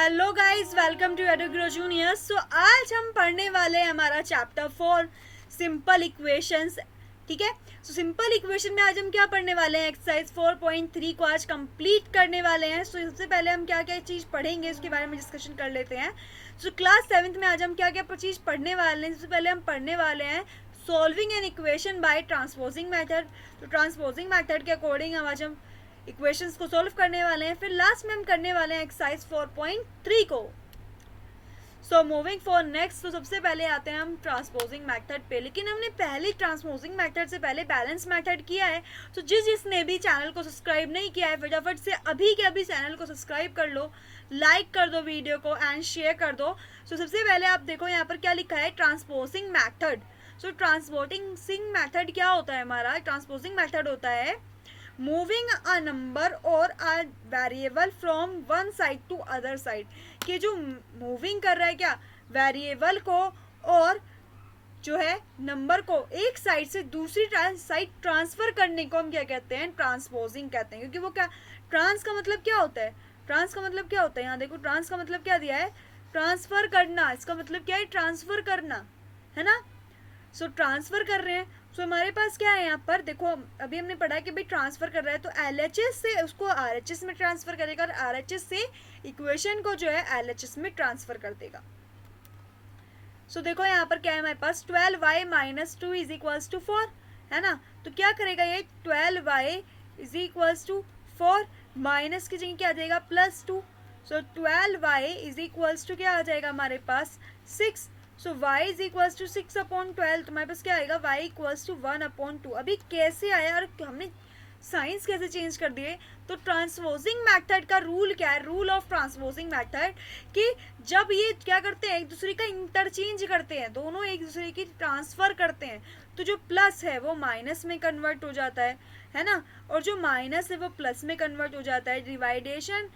Hello guys, welcome to Edugrow juniors. So आज हम पढ़ने वाले हैं हमारा चैप्टर 4 सिंपल इक्वेशंस। ठीक है, सो सिंपल इक्वेशन में आज हम क्या पढ़ने वाले हैं, एक्सरसाइज 4.3 को आज कंप्लीट करने वाले हैं। सो सबसे पहले हम क्या क्या चीज़ पढ़ेंगे उसके बारे में डिस्कशन कर लेते हैं। सो क्लास 7th में आज हम क्या क्या चीज़ पढ़ने वाले हैं। सबसे पहले हम पढ़ने वाले हैं solving an equation by transposing method. तो ट्रांसपोजिंग मेथड के अकॉर्डिंग आज हम इक्वेशंस को सॉल्व करने वाले हैं। फिर लास्ट में हम करने वाले हैं एक्सरसाइज 4.3 को। सो मूविंग फॉर नेक्स्ट, तो सबसे पहले आते हैं हम ट्रांसपोजिंग मेथड पे। लेकिन हमने पहले ट्रांसपोजिंग मेथड से पहले बैलेंस मेथड किया है। तो जिसने भी चैनल को सब्सक्राइब नहीं किया है, फटाफट से अभी के अभी चैनल को सब्सक्राइब कर लो, लाइक कर दो वीडियो को एंड शेयर कर दो। सो सबसे पहले आप देखो यहाँ पर क्या लिखा है, ट्रांसपोजिंग मेथड। सो ट्रांसपोजिंग मेथड क्या होता है हमारा, ट्रांसपोजिंग मेथड होता है मूविंग अ नंबर और a variable from one side to other side. कि जो मूविंग कर रहा है क्या, वेरिएबल को और जो है नंबर को एक साइड से दूसरी साइड ट्रांसफर करने को हम क्या कहते हैं, ट्रांसपोजिंग कहते हैं। क्योंकि वो क्या, ट्रांस का मतलब क्या होता है, ट्रांस का मतलब क्या होता है, यहाँ देखो ट्रांस का मतलब क्या दिया है, ट्रांसफर करना। इसका मतलब क्या है, ट्रांसफर करना, है ना। सो ट्रांसफर कर रहे हैं। सो हमारे पास क्या है यहाँ पर देखो, अभी हमने पढ़ा कि भाई ट्रांसफर कर रहा है तो LHS से उसको RHS में ट्रांसफर करेगा और RHS से इक्वेशन को जो है LHS में ट्रांसफर कर देगा। सो देखो यहाँ पर क्या है हमारे पास, 12y minus 2 is equals to 4, है ना। तो क्या करेगा ये, 12y is equals to 4, minus की जगह क्या आ जाएगा, +2। सो 12y इज इक्वल्स टू क्या आ जाएगा हमारे पास, 6। सो y इज इक्वल्स टू 6/12। तुम्हारे पास क्या आएगा, y इक्वल्स टू 1/2। अभी कैसे आया और हमने साइंस कैसे चेंज कर दिए। तो ट्रांसपोजिंग मेथड का रूल क्या है, रूल ऑफ ट्रांसपोजिंग मेथड, कि जब ये क्या करते हैं, एक दूसरे का इंटरचेंज करते हैं, दोनों एक दूसरे की ट्रांसफर करते हैं, तो जो प्लस है वो माइनस में कन्वर्ट हो जाता है ना, और जो माइनस है वो प्लस में कन्वर्ट हो जाता है। डिवाइडेशन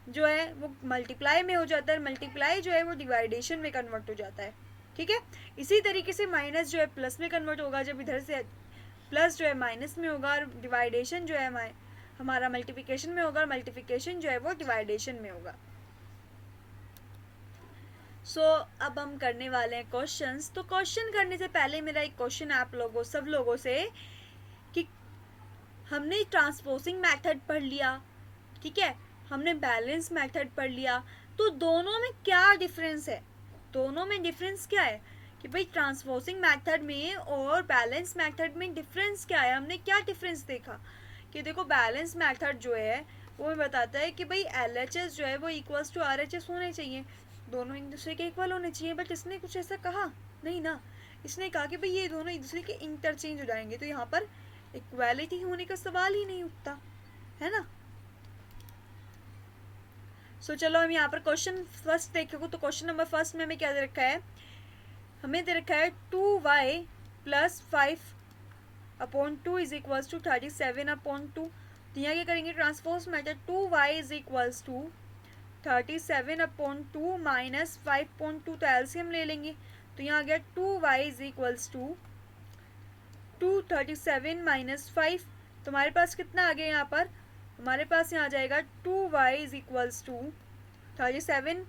जो है वो मल्टीप्लाई में हो जाता है, मल्टीप्लाई जो है वो डिवाइडेशन में कन्वर्ट हो जाता है। ठीक है, इसी तरीके से माइनस जो है प्लस में कन्वर्ट होगा जब इधर से प्लस जो है माइनस में होगा, और डिवाइडेशन जो है हमारा मल्टीप्लिकेशन में होगा, और मल्टीप्लिकेशन जो है वो डिवाइडेशन में होगा। सो अब हम करने वाले हैं क्वेश्चंस। तो क्वेश्चन करने से पहले मेरा एक क्वेश्चन आप लोगों सब लोगों से, कि हमने ट्रांसपोजिंग मेथड पढ़ लिया, ठीक है, हमने बैलेंस मेथड पढ़ लिया, तो दोनों में क्या डिफरेंस है, दोनों में डिफरेंस क्या है, कि भाई ट्रांसपोजिंग मेथड में और बैलेंस मेथड में डिफरेंस क्या है। हमने क्या डिफरेंस देखा, कि देखो बैलेंस मेथड जो है वो हमें बताता है कि भाई LHS जो है वो इक्वल्स टू RHS होने चाहिए, दोनों एक दूसरे के इक्वल होने चाहिए। बट इसने कुछ ऐसा कहा नहीं ना, इसने कहा कि भाई ये दोनों एक दूसरे के इंटरचेंज हो जाएंगे, तो यहाँ पर इक्वालिटी होने का सवाल ही नहीं उठता, है ना। सो चलो हम यहाँ पर क्वेश्चन फर्स्ट देखेंगे। तो क्वेश्चन नंबर फर्स्ट में हमें क्या दे रखा है, हमें दे रखा है 2y plus 5/2 is equals to 37/2। तो यहाँ क्या करेंगे, transpose method, 2y is equals to 37/2 minus 5/2, तो एलसीएम ले लेंगे। तो यहाँ आ गया 2y is equals to 237 minus 5। तो हमारे पास कितना आ गया यहाँ पर, हमारे पास यहाँ आ जाएगा 2y is equals to 37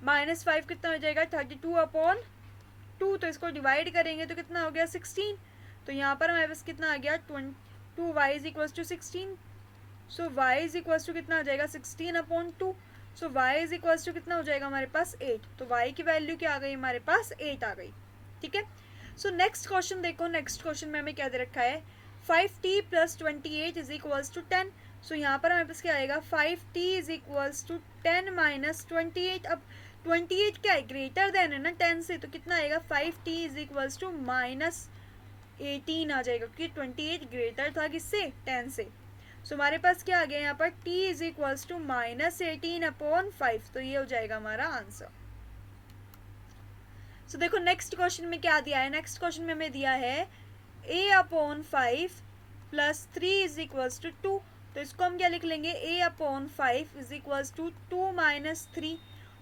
minus 5 कितना हो जाएगा, 32/2। तो इसको डिवाइड करेंगे तो कितना हो गया, 16। तो यहाँ पर हमारे पास कितना आ गया, 2y is equals to 16। So y is equals to कितना हो जाएगा, 16/2। So y is equals to कितना हो जाएगा हमारे पास 8। तो y की वैल्यू क्या आ गई, हमारे पास 8 आ गई। ठीक है, सो नेक्स्ट क्वेश्चन देखो, नेक्स्ट क्वेश्चन में हमें क्या दे रखा है, 5t plus 28 is equals to 10। So यहाँ पर हमारे पास क्या आएगा, 5t is equals to 10 minus 28। अब 28 क्या है, ग्रेटर देन है ना 10 से, तो कितना आएगा, 5t is equals to minus 18 आ जाएगा, क्योंकि 28 ग्रेटर था किससे, 10 से। सो हमारे पास क्या आ गया यहाँ पर, t is equals to minus 18/5। तो ये हो जाएगा हमारा आंसर। सो देखो नेक्स्ट क्वेश्चन में क्या दिया है, नेक्स्ट क्वेश्चन में हमें दिया है a/5 plus 3 is equals to 2। तो इसको हम क्या लिख लेंगे, a/5 is equals to 2 minus 3।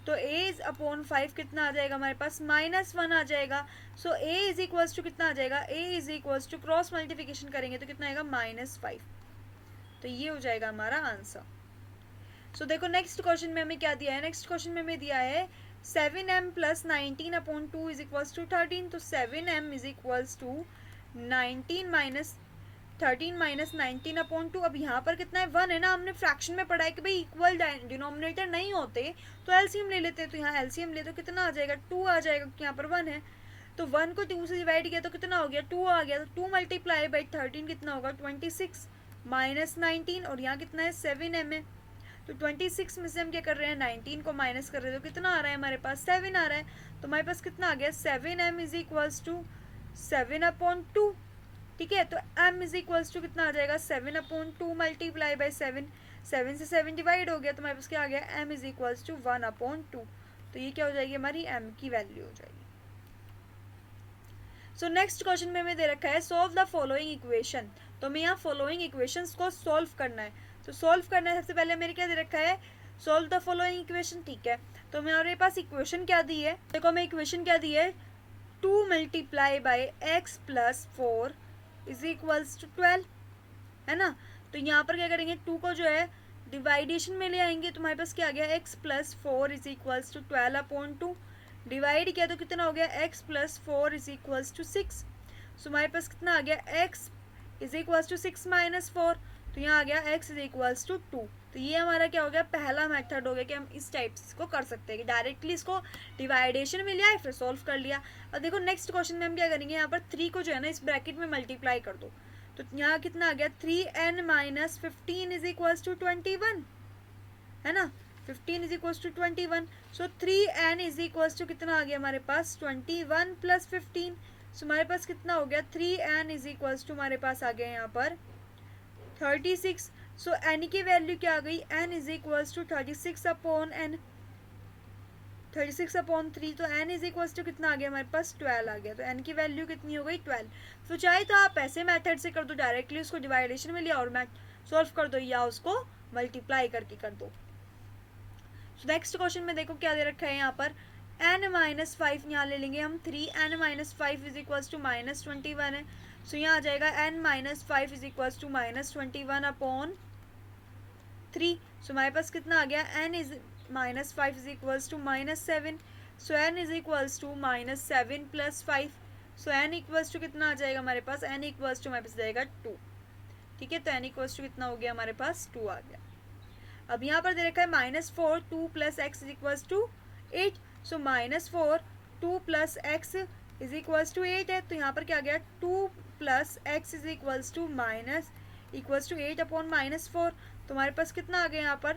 तो a/5 कितना आ जाएगा हमारे पास, -1 आ जाएगा। So a is equals to कितना आ जाएगा, a is equals to cross multiplication करेंगे तो कितना आएगा, -5। तो ये हो जाएगा हमारा आंसर। सो देखो नेक्स्ट क्वेश्चन में हमें क्या दिया है, नेक्स्ट क्वेश्चन में हमें दिया है 7m plus 19/2 is equals to 13. तो 7m is equals to 19 minus 13 minus 19/2. अब यहाँ पर कितना है, 1 है ना, हमने फ्रैक्शन में पढ़ा है कि भाई इक्वल डिनोमिनेटर नहीं होते तो एलसीएम ले लेते हैं. तो यहाँ एलसीएम ले तो कितना आ जाएगा, 2 आ जाएगा क्योंकि यहाँ पर 1 है. तो 1 को 2 से डिवाइड किया तो कितना हो गया, 2 आ गया. तो 2 मल्टीप्लाई बाई 13 कितना होगा, 26 माइनस 19. और यहाँ कितना है, 7m है. तो 26 में से हम क्या कर रहे हैं, 19 को माइनस कर रहे हैं. तो कितना आ रहा है हमारे पास, 7 आ रहा है. तो हमारे पास कितना आ गया, 7m इज इक्वल्स टू 7/2. ठीक है. तो m इज इक्वल्स टू कितना आ जाएगा, 7/2 मल्टीप्लाई बाई 7. 7 से 7 डिवाइड हो गया तो हमारे पास क्या आ गया, m इज इक्वल्स टू 1/2. तो ये क्या हो जाएगी, हमारी m की वैल्यू हो जाएगी. सो नेक्स्ट क्वेश्चन में हमें दे रखा है सॉल्व द फॉलोइंग इक्वेशन. तो हमें यहाँ फॉलोइंग इक्वेशंस को सॉल्व करना है. तो सॉल्व करना है, सबसे पहले मेरे क्या दे रखा है, सॉल्व द फॉलोइंग इक्वेशन. ठीक है. तो हमारे पास इक्वेशन क्या दी है, देखो हमें इक्वेशन क्या दी है, 2 multiply by x plus 4 is equals to 12 है ना. तो यहाँ पर क्या करेंगे, 2 को जो है डिवाइडेशन में ले आएंगे. तो हमारे पास क्या आ गया, x plus 4 is equals to 12/2. Divide किया तो कितना हो गया, x plus 4 is equals to 6. So हमारे पास कितना आ गया, x is equals to 6 minus 4. तो यहाँ आ गया x इज इक्वल्स टू 2. तो ये हमारा क्या हो गया, पहला मेथड हो गया कि हम इस टाइप से इसको कर सकते हैं कि डायरेक्टली इसको डिवाइडेशन में लिया फिर सॉल्व कर लिया. और देखो नेक्स्ट क्वेश्चन में हम क्या करेंगे, यहाँ पर 3 को जो है ना इस ब्रैकेट में मल्टीप्लाई कर दो. तो यहाँ कितना आ गया, 3n minus 15 is equals to 21 है ना. 15 is equals to 21. So 3n is equals to कितना आ गया हमारे पास, 21 प्लस 15. सो हमारे पास कितना हो गया, 3n इज इक्वल्स टू हमारे पास आ गया यहाँ पर 36. सो n की वैल्यू क्या आ गई, n is equals to 36/n 36/3. तो n इज इक्वल्स टू कितना आ गया हमारे पास, 12 आ गया. तो n की वैल्यू कितनी हो गई, 12. तो चाहे तो आप ऐसे मेथड से कर दो, डायरेक्टली उसको डिवाइडेशन में लिया और सॉल्व कर दो, या उसको मल्टीप्लाई करके कर दो. नेक्स्ट क्वेश्चन में देखो क्या दे रखा है यहाँ पर, n माइनस 5 यहाँ ले लेंगे हम 3n minus 5 is equals to minus 21 है. सो यहाँ आ जाएगा n minus 5 is equals to minus 21/3. So हमारे पास कितना आ गया, n is minus 5 is equals to minus 7. So n is equals to minus 7 plus 5. So n equals to कितना आ जाएगा हमारे पास, n इक्वल्स टू हमारे पास जाएगा 2. ठीक है. तो n इक्वल्स टू कितना हो गया हमारे पास, 2 आ गया. अब यहाँ पर दे रखा है -4 2 plus x is equals to 8. So -4 2 plus x is equals to 8 है. तो यहाँ पर क्या आ गया, 2 plus x is equals to 8/-4. तो हमारे पास कितना आ गया यहाँ पर,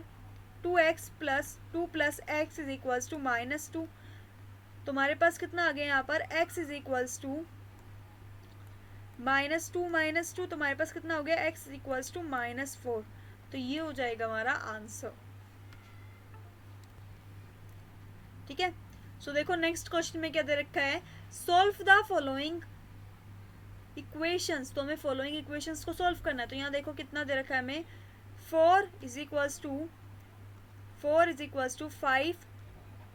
2x plus 2 plus x is equals to -2. तो हमारे पास कितना आ गया यहाँ पर, x इज इक्वल्स टू -2 तो हमारे पास कितना हो गया, x इज इक्वल्स टू -4. तो ये हो जाएगा हमारा आंसर. ठीक है. सो देखो नेक्स्ट क्वेश्चन में क्या दे रखा है, सॉल्व द फॉलोइंग इक्वेशंस. तो हमें फॉलोइंग इक्वेशंस को सॉल्व करना है. तो यहाँ देखो कितना दे रखा है हमें, 4 is equals to 5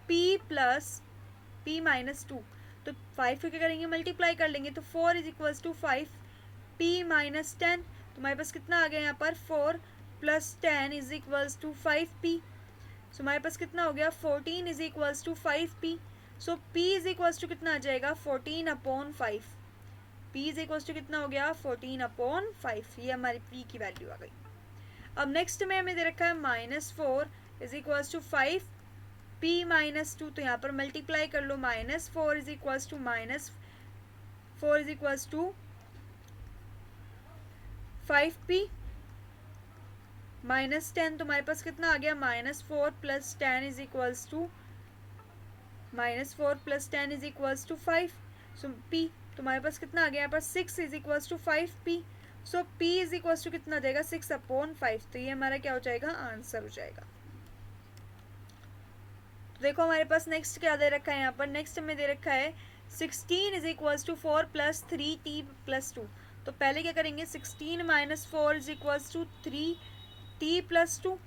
p plus p minus 2. तो 5 को क्या करेंगे, मल्टीप्लाई कर लेंगे. तो 4 is equals to 5 p minus 10. तो हमारे पास कितना आ गया यहाँ पर, 4 plus 10 is equals to 5p. So हमारे पास कितना हो गया, 14 is equals to 5p. So p is equals to कितना आ जाएगा, 14/5. p इज इक्वल्स टू कितना हो गया, 14/5. ये हमारी p की वैल्यू आ गई. अब नेक्स्ट में हमें दे रखा है -4 is equals to 5 p minus 2. तो यहाँ पर मल्टीप्लाई कर लो, -4 is equals to -4 is equals to 5p minus 10. तो हमारे पास कितना आ गया, -4 plus 10 is equals to -4 + 10 = 5. So p, तो हमारे पास कितना आ गया यहाँ पर, 6 is equals to 5p. So p is equals to कितना देगा, 6/5. तो ये हमारा क्या हो जाएगा, आंसर हो जाएगा. तो देखो हमारे पास नेक्स्ट क्या दे रखा है यहाँ पर, नेक्स्ट में दे रखा है 16 इज इक्वल्स टू 4 + 3t + 2. तो पहले क्या करेंगे, 16 - 4 इज इक्वल्स टू 3t + 2. तो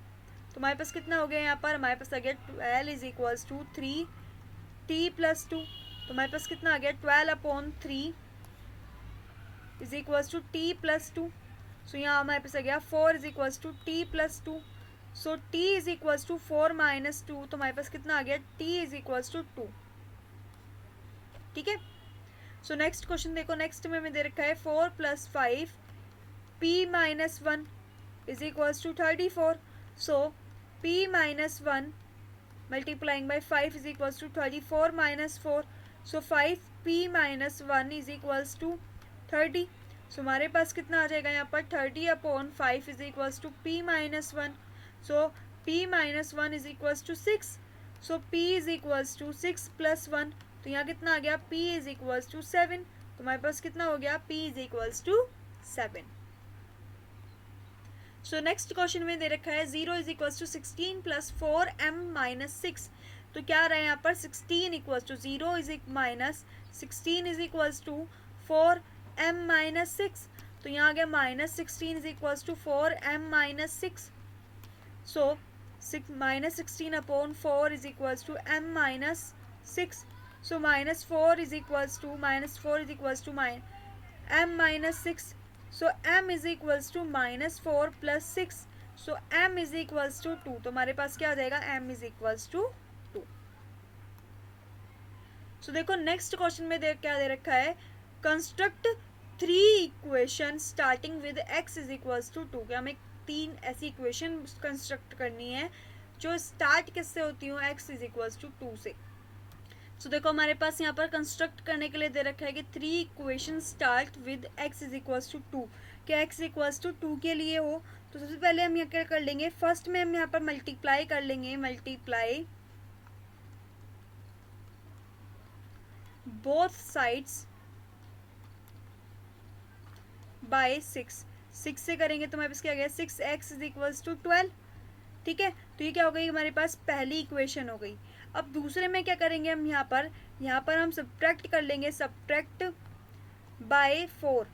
हमारे पास कितना हो गया यहाँ पर, हमारे पास आ गया 12 इज इक्वल्स टू 3t + 2. तो हमारे पास कितना आ गया, 12/3 is equals to t + 2. So यहाँ हमारे पास आ गया 4 is equals to t + 2. So t is equals to 4 minus 2, तो हमारे पास कितना आ गया, t इज इक्वल्स टू 2. ठीक है. सो नेक्स्ट क्वेश्चन देखो, नेक्स्ट में हमें दे रखा है 4 plus 5 p minus 1 is equals to 34. So p minus 1 multiplying by 5 is equals to 34 minus 4. So 5p minus 1 is equals to 30. So हमारे पास कितना आ जाएगा यहाँ पर 30 upon 5 is equals to p minus 1. So p minus 1 is equals to 6. So p is equals to 6 plus 1. तो यहाँ कितना आ गया, p is equals to 7. तो हमारे पास कितना हो गया, p is equals to 7. So next question में दे रखा है 0 is equals to 16 plus 4m minus 6. तो क्या आ रहा है यहाँ पर 16 equals to 0 is minus 16 is equals to 4m minus 6. तो यहाँ आ गया minus 16 is equals to 4m minus 6. So minus 16 upon 4 is equals to m minus 6. So minus 4 is equals to m minus 6. So m is equals to minus 4 plus 6. So m is equals to 2. तो हमारे पास क्या आ जाएगा, m is equals to 2. So देखो next question में क्या दे रखा है, construct 3 equation starting with x is equals to 2. क्या हमें 3 ऐसी इक्वेशन कंस्ट्रक्ट करनी है जो स्टार्ट किससे होती हो, x is equals to 2 से. सो देखो हमारे पास यहाँ पर कंस्ट्रक्ट करने के लिए दे रखा है कि 3 equation start with x is equals to 2. क्या x इक्वल्स टू 2 के लिए हो, तो सबसे पहले हम यहाँ क्या कर लेंगे, फर्स्ट में हम यहाँ पर मल्टीप्लाई कर लेंगे, मल्टीप्लाई बोथ साइड्स बाय 6 से करेंगे तो हमारे पास क्या आ गया, 6x इज इक्वल्स टू 12. ठीक है. तो ये क्या हो गई, हमारे पास पहली इक्वेशन हो गई. अब दूसरे में क्या करेंगे हम, यहाँ पर हम सब्ट्रैक्ट कर लेंगे, सब्ट्रैक्ट बाय 4.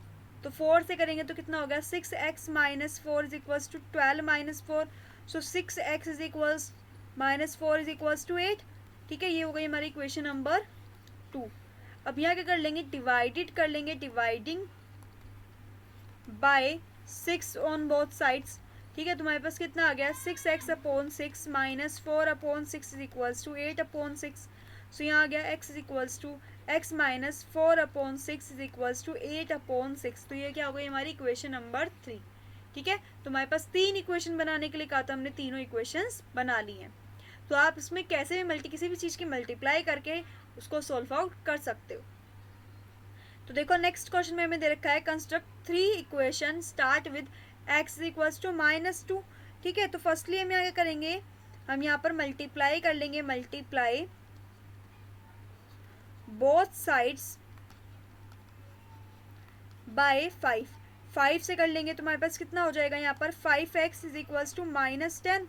तो 4 से करेंगे तो कितना हो गया, 6x minus 4 is equals to 12 minus 4. So 6x is equals minus 4 is equals to 8. ठीक है, ये हो गई हमारी इक्वेशन नंबर 2. अब यहाँ क्या कर लेंगे, डिवाइडेड कर लेंगे, dividing by 6 on both sides. ठीक है. तो हमारे पास कितना आ गया, 6x upon 6 minus 4 upon 6 is equals to 8 upon 6. So यहाँ आ गया x is equals to x minus 4 upon 6 is equals to 8 upon 6. तो ये क्या हो गई, हमारी इक्वेशन नंबर 3. ठीक है. तो हमारे पास 3 इक्वेशन बनाने के लिए कहा था, हमने तीनों इक्वेशंस बना ली हैं. तो आप इसमें कैसे भी किसी भी चीज़ की मल्टीप्लाई करके उसको सॉल्व आउट कर सकते हो. तो देखो नेक्स्ट क्वेश्चन में हमें दे रखा है, construct 3 equation start with x is equals to minus 2. ठीक है. तो फर्स्टली हम यहाँ क्या करेंगे, हम यहाँ पर मल्टीप्लाई कर लेंगे, मल्टीप्लाई बोथ साइड्स बाय 5 से कर लेंगे तो हमारे पास कितना हो जाएगा, यहाँ पर 5x is equals to minus 10.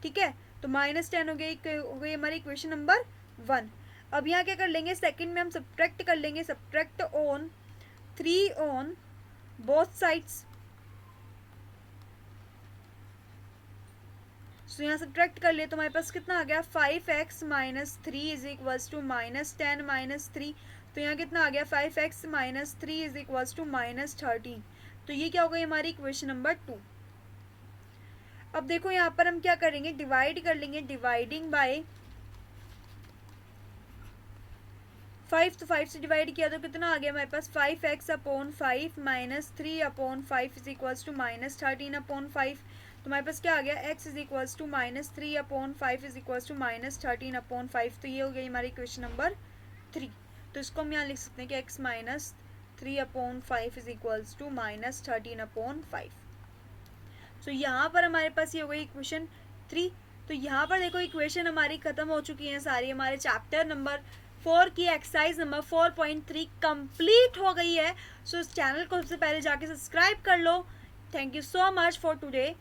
ठीक है. तो माइनस 10 हो गई हमारी इक्वेशन नंबर 1. अब यहाँ क्या कर लेंगे, सेकंड में हम सब्ट्रैक्ट कर लेंगे, subtract on 3 on both sides. So यहाँ सब्ट्रैक्ट कर लिए तो हमारे पास कितना आ गया, 5x minus 3 is equals to minus 10 minus 3. तो यहाँ कितना आ गया, 5x minus 3 is equals to minus 13. तो ये क्या हो गई हमारी इक्वेशन नंबर 2. अब देखो यहाँ पर हम क्या करेंगे, डिवाइड कर लेंगे, डिवाइडिंग बाय 5. तो 5 से डिवाइड किया तो कितना आ गया हमारे पास, 5x upon 5 minus 3 upon 5 is equals to minus 13 upon 5. तो हमारे पास क्या आ गया, x is equals to minus 3 upon 5 is equals to minus 13 upon 5. तो ये हो गई हमारी इक्वेशन नंबर 3. तो इसको हम यहाँ लिख सकते हैं कि x minus 3 upon 5 is equals to minus 13 upon 5. So यहाँ पर हमारे पास ये हो गई इक्वेशन 3. तो यहाँ पर देखो इक्वेशन हमारी खत्म हो चुकी हैं सारी. हमारे चैप्टर नंबर 4 की एक्सरसाइज नंबर 4.3 कंप्लीट हो गई है. सो इस चैनल को सबसे पहले जाके सब्सक्राइब कर लो. Thank you so much for today.